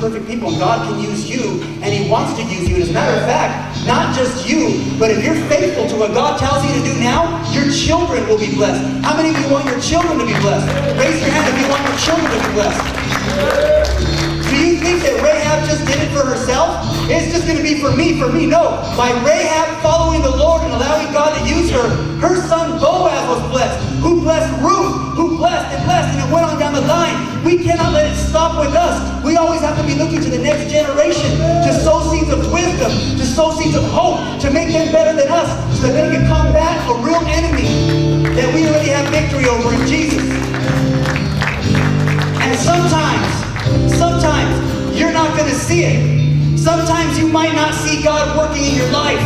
perfect people, and God can use you, and He wants to use you. And as a matter of fact, not just you, but if you're faithful to what God tells you to do now, your children will be blessed. How many of you want your children to be blessed? Raise your hand if you want your children to be blessed. Do you think that Rahab just did it for herself? It's just going to be for me, No. By Rahab following the Lord and allowing God to use her, her son Boaz was blessed, who blessed Ruth, who blessed, and it went on down the line. We cannot let it stop with us. We always have to be looking to the next generation to sow seeds of wisdom, to sow seeds of hope, to make them better than us, so that they can combat a real enemy that we already have victory over in Jesus. And sometimes you're not going to see it. Sometimes you might not see God working in your life.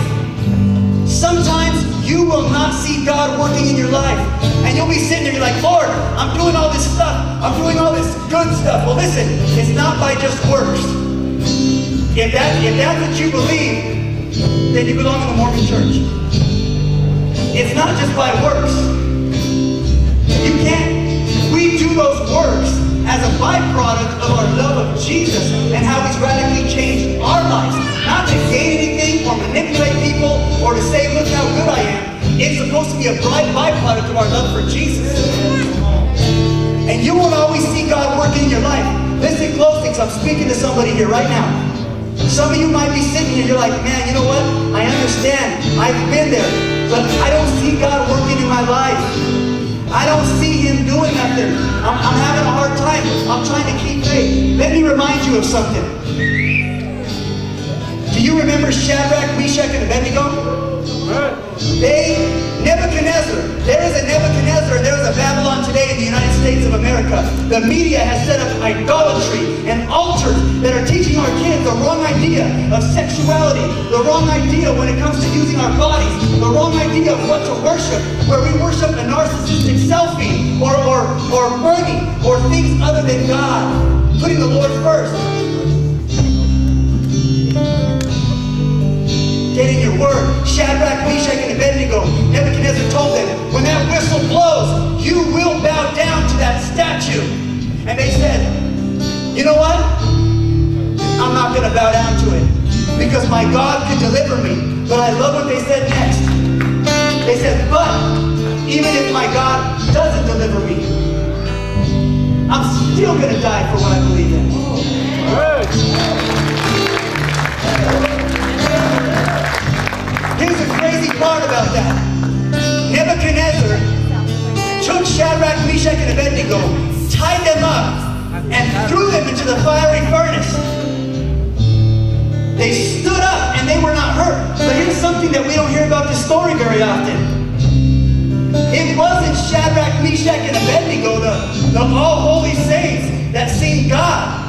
Sometimes you will not see God working in your life. And you'll be sitting there, you're like, Lord, I'm doing all this stuff. I'm doing all this good stuff. Well, listen, it's not by just works. If that's what you believe, then you belong in the Mormon church. It's not just by works. We do those works as a byproduct of our love of Jesus and how He's radically changed our lives. Not to gain anything or manipulate people or to say, look how good I am. It's supposed to be a byproduct of our love for Jesus. And you won't always see God working in your life. Listen closely, because I'm speaking to somebody here right now. Some of you might be sitting here, you're like, man, you know what? I understand. I've been there. But I don't see God working in my life. I don't see Him doing nothing. I'm having a hard time. I'm trying to keep faith. Let me remind you of something. Do you remember Shadrach, Meshach, and Abednego? Nebuchadnezzar. There is a Nebuchadnezzar and there is a Babylon today in the United States of America. The media has set up idolatry and altars that are teaching our kids the wrong idea of sexuality, the wrong idea when it comes to using our bodies, the wrong idea of what to worship, where we worship a narcissistic selfie or money or things other than God, putting the Lord first. Get in your word. Shadrach, Meshach, and Abednego. Nebuchadnezzar told them, when that whistle blows, you will bow down to that statue. And they said, you know what? I'm not going to bow down to it because my God can deliver me. But I love what they said next. They said, but even if my God doesn't deliver me, I'm still going to die for what I believe in. Here's the crazy part about that. Nebuchadnezzar took Shadrach, Meshach, and Abednego, tied them up, and threw them into the fiery furnace. They stood up and they were not hurt. But here's something that we don't hear about this story very often. It wasn't Shadrach, Meshach, and Abednego, the all-holy saints that seen God.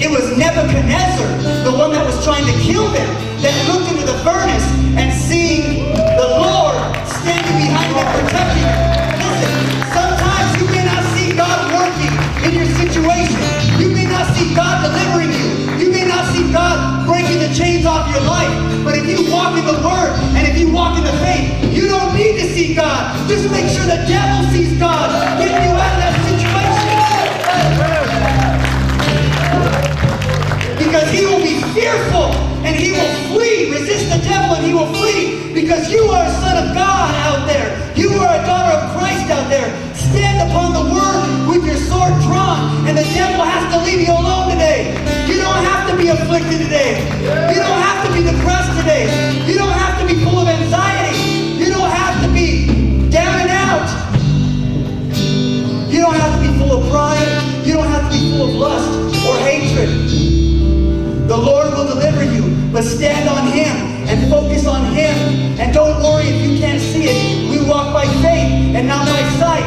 It was Nebuchadnezzar, the one that was trying to kill them, that looked into the furnace and seeing the Lord standing behind them, protecting them. Listen, sometimes you may not see God working in your situation. You may not see God delivering you. You may not see God breaking the chains off your life. But if you walk in the Word and if you walk in the faith, you don't need to see God. Just make sure the devil sees God getting you out of that situation. Because he will be fearful and he will flee. Resist the devil and he will flee. Because you are a son of God out there. You are a daughter of Christ out there. Stand upon the word with your sword drawn. And the devil has to leave you alone today. You don't have to be afflicted today. You don't have to be depressed today. You don't have to be full of anxiety. You don't have to be down and out. You don't have to be full of pride. You don't have to be full of lust or hatred. The Lord will deliver you, but stand on Him and focus on Him. And don't worry if you can't see it. We walk by faith and not by sight.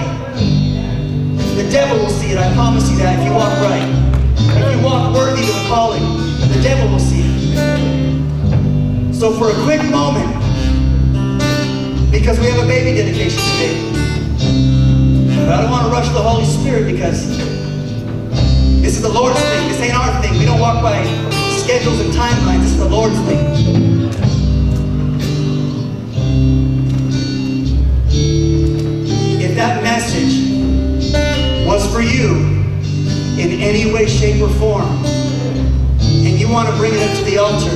The devil will see it, I promise you that, if you walk right. If you walk worthy of the calling, the devil will see it. So for a quick moment, because we have a baby dedication today, but I don't want to rush the Holy Spirit because this is the Lord's thing. This ain't our thing. We don't walk by schedules and timelines. This is the Lord's thing. If that message was for you in any way, shape, or form, the altar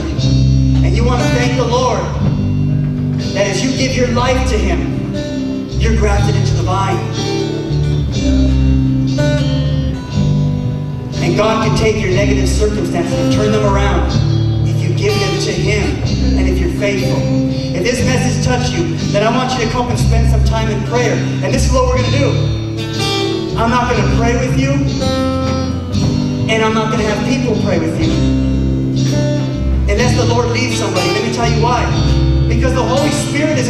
and you want to thank the Lord that as you give your life to Him, you're grafted into the vine. And God can take your negative circumstances and turn them around if you give them to Him and if you're faithful. If this message touched you, then I want you to come and spend some time in prayer. And this is what we're going to do. I'm not going to pray with you, and I'm not going to have people pray with you. Unless the Lord leads somebody. Let me tell you why. Because the Holy Spirit is